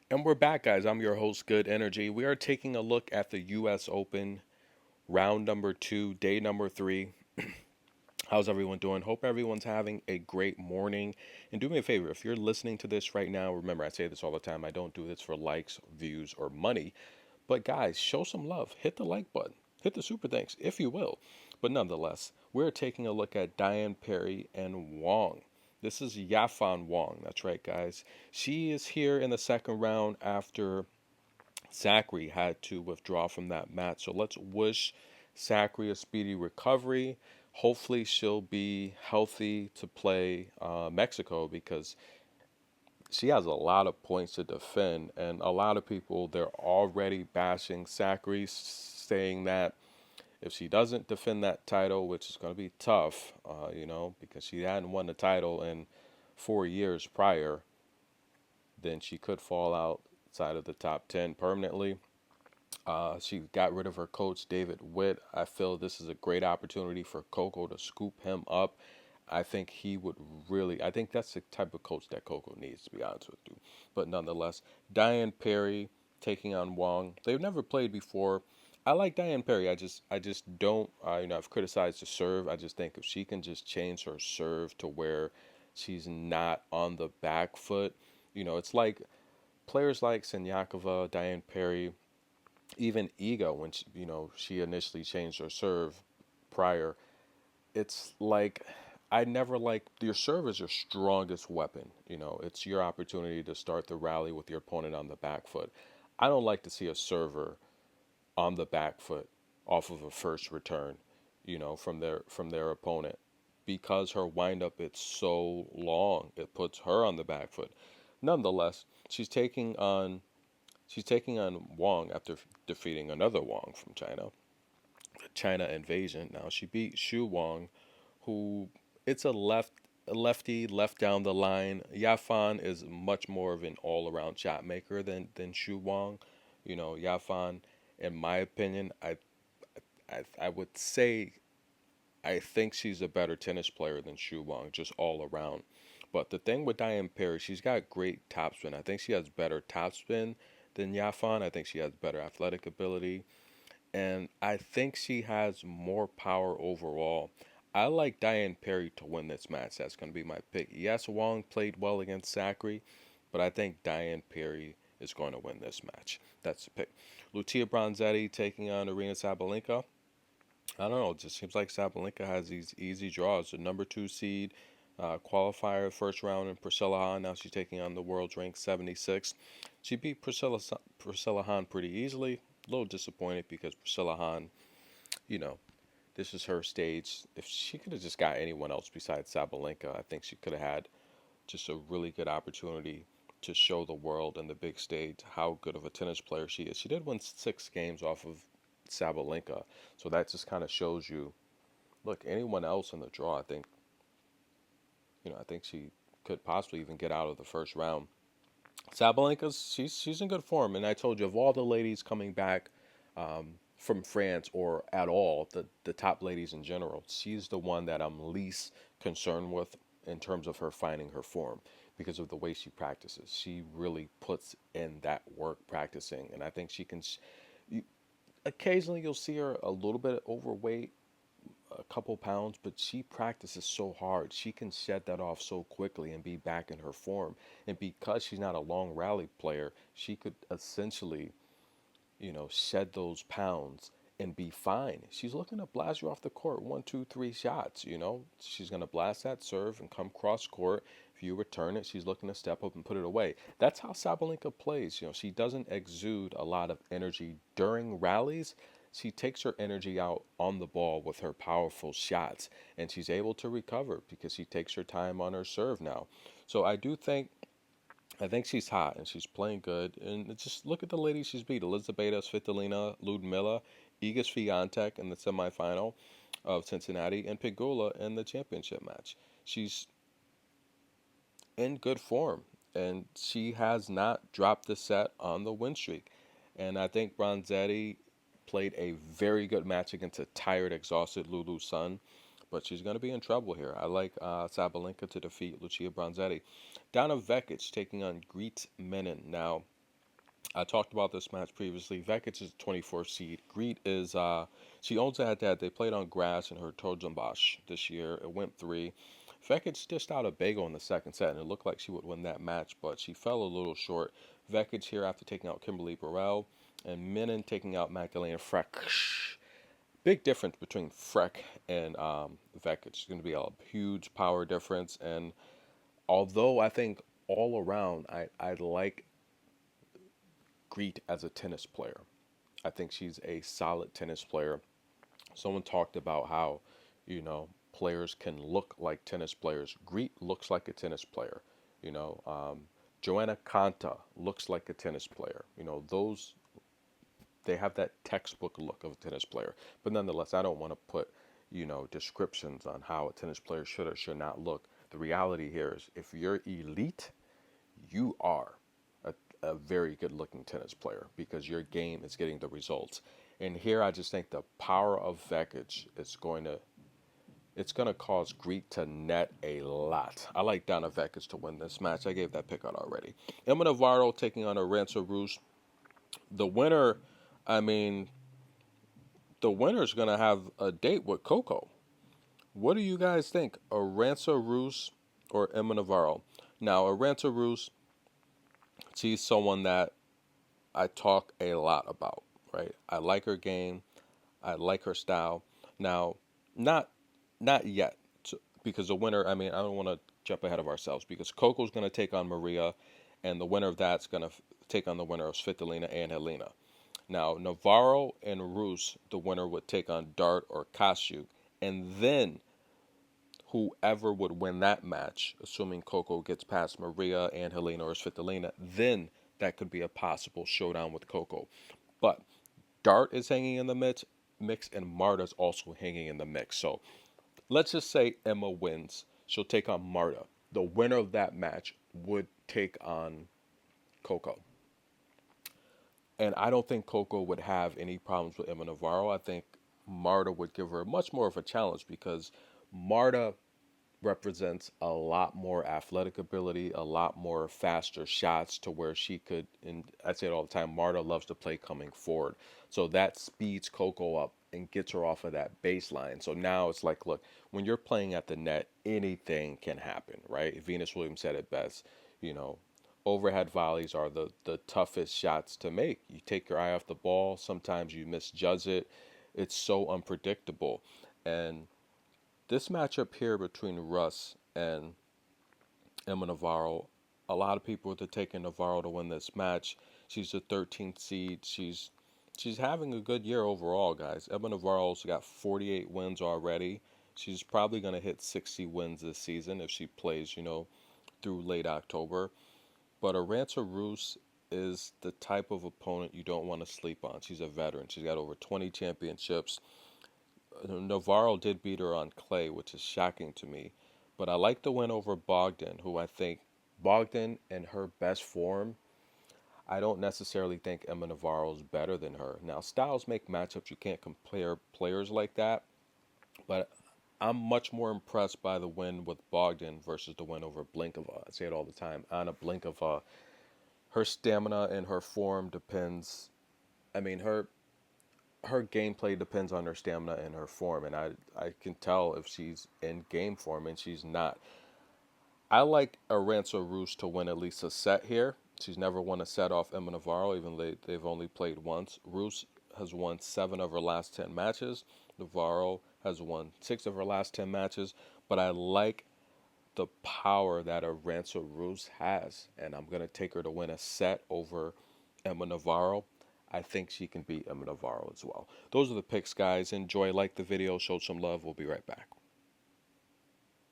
And we're back, guys. I'm your host, Good Energy. We are taking a look at the U.S. Open, round number two, day number three. How's everyone doing? Hope everyone's having a great morning. And do me a favor, if you're listening to this right now, remember I say this all the time. I don't do this for likes, views, or money. But guys, show some love. Hit the like button. Hit the super thanks, if you will. But nonetheless, we're taking a look at Diane Perry and Wong. This is Yafan Wong. That's right, guys. She is here in the second round after Zachary had to withdraw from that match. So let's wish Zachary a speedy recovery. Hopefully, she'll be healthy to play Mexico because she has a lot of points to defend, and a lot of people they're already bashing Zachary, saying that if she doesn't defend that title, which is going to be tough, because she hadn't won the title in 4 years prior, then she could fall outside of the top 10 permanently. She got rid of her coach, David Witt. I feel this is a great opportunity for Coco to scoop him up. I think he would really, I think that's the type of coach that Coco needs, to be honest with you. But nonetheless, Diane Perry taking on Wong. They've never played before. I like Diane Perry. I just don't, I've criticized the serve. I just think if she can just change her serve to where she's not on the back foot, it's like players like Senyakova, Diane Perry, even Ego when she initially changed her serve prior. It's like I never like your serve is your strongest weapon. It's your opportunity to start the rally with your opponent on the back foot. I don't like to see a server on the back foot off of a first return, from their opponent because her windup it's so long. It puts her on the back foot. Nonetheless, she's taking on Wong after defeating another Wong from China, the China invasion. Now she beat Shu Wong, who it's a lefty left down the line. Yafan is much more of an all around shot maker than Shu Wong. Yafan, in my opinion, I would say I think she's a better tennis player than Shu Wong, just all around. But the thing with Diane Perry, she's got great topspin. I think she has better topspin than Yafan. I think she has better athletic ability. And I think she has more power overall. I like Diane Perry to win this match. That's going to be my pick. Yes, Wong played well against Zachary, but I think Diane Perry is going to win this match. That's the pick. Lucia Bronzetti taking on Aryna Sabalenka. I don't know. It just seems like Sabalenka has these easy draws. The number two seed, qualifier first round, and Priscilla Hahn. Now she's taking on the world's ranked 76. She beat Priscilla Hahn pretty easily. A little disappointed because Priscilla Hahn, you know, this is her stage. If she could have just got anyone else besides Sabalenka, I think she could have had just a really good opportunity to show the world and the big stage how good of a tennis player she is. She did win 6 games off of Sabalenka, so that just kind of shows you. Look, anyone else in the draw, I think she could possibly even get out of the first round. Sabalenka's she's in good form, and I told you of all the ladies coming back from France or at all, the top ladies in general, she's the one that I'm least concerned with in terms of her finding her form because of the way she practices. She really puts in that work practicing, and I think she can. You, occasionally, you'll see her a little bit overweight, a couple pounds, but she practices so hard. She can shed that off so quickly and be back in her form. And because she's not a long rally player, she could essentially, shed those pounds and be fine. She's looking to blast you off the court, one, two, three shots. She's going to blast that serve and come cross court. If you return it, she's looking to step up and put it away. That's how Sabalenka plays. She doesn't exude a lot of energy during rallies. She takes her energy out on the ball with her powerful shots, and she's able to recover because she takes her time on her serve now. So I think she's hot and she's playing good. And just look at the ladies she's beat: Elizabeth Svitolina, Ludmila, Iga Swiatek in the semifinal of Cincinnati, and Pegula in the championship match. She's in good form, and she has not dropped the set on the win streak. And I think Bronzetti played a very good match against a tired, exhausted Lulu Sun, but she's going to be in trouble here. I like Sabalenka to defeat Lucia Bronzetti. Donna Vekic taking on Greet Menin. Now, I talked about this match previously. Vekic is 24th seed. Greet is she owns that they played on grass in her Trojanbosch this year. It went 3. Vekic dished out a bagel in the second set, and it looked like she would win that match, but she fell a little short. Vekic here after taking out Kimberly Burrell, and Minen taking out Magdalena Freck. Big difference between Freck and Vekic. It's going to be a huge power difference, and although I think all around I like Greet as a tennis player. I think she's a solid tennis player. Someone talked about how, players can look like tennis players. Greet looks like a tennis player. You know, Joanna Konta looks like a tennis player. Those they have that textbook look of a tennis player. But nonetheless, I don't want to put, descriptions on how a tennis player should or should not look. The reality here is if you're elite, you are a very good looking tennis player because your game is getting the results. And here I just think the power of Vekic is it's going to cause Greek to net a lot. I like Donna Vekic to win this match. I gave that pick out already. Emma Navarro taking on Aryna Rus. The winner, I mean, the winner's going to have a date with Coco. What do you guys think? Aryna Rus or Emma Navarro? Now, Aryna Rus, she's someone that I talk a lot about, right? I like her game. I like her style. Now, not not yet, because the winner, I mean, I don't want to jump ahead of ourselves because Coco's going to take on Maria, and the winner of that's going to take on the winner of Svitolina and Helena. Now, Navarro and Rus, the winner would take on Dart or Kasiuk, and then whoever would win that match, assuming Coco gets past Maria and Helena or Svitolina, then that could be a possible showdown with Coco. But Dart is hanging in the mix, and Marta's also hanging in the mix. So let's just say Emma wins. She'll take on Marta. The winner of that match would take on Coco. And I don't think Coco would have any problems with Emma Navarro. I think Marta would give her much more of a challenge because Marta represents a lot more athletic ability, a lot more faster shots to where she could, and I say it all the time, Marta loves to play coming forward. So that speeds Coco up and gets her off of that baseline. So now it's like, look, when you're playing at the net, anything can happen, right? Venus Williams said it best, you know, overhead volleys are the toughest shots to make. You take your eye off the ball, sometimes you misjudge it. It's so unpredictable. And this matchup here between Russ and Emma Navarro, a lot of people are taking Navarro to win this match. She's the 13th seed. She's having a good year overall, guys. Emma Navarro's got 48 wins already. She's probably going to hit 60 wins this season if she plays, through late October. But Aryna Rus is the type of opponent you don't want to sleep on. She's a veteran. She's got over 20 championships. Navarro did beat her on clay, which is shocking to me. But I like the win over Bogdan, who I think Bogdan in her best form, I don't necessarily think Emma Navarro is better than her. Now, styles make matchups. You can't compare players like that. But I'm much more impressed by the win with Bogdan versus the win over Blinkova. I say it all the time. Anna Blinkova, her stamina and her form depends. I mean, her gameplay depends on her stamina and her form, and I can tell if she's in game form and she's not. I like Aryna Rus to win at least a set here. She's never won a set off Emma Navarro, even though they've only played once. Rus has won 7 of her last 10 matches. Navarro has won 6 of her last 10 matches. But I like the power that Aryna Rus has, and I'm going to take her to win a set over Emma Navarro. I think she can beat Emma Navarro as well. Those are the picks, guys. Enjoy, like the video, show some love. We'll be right back.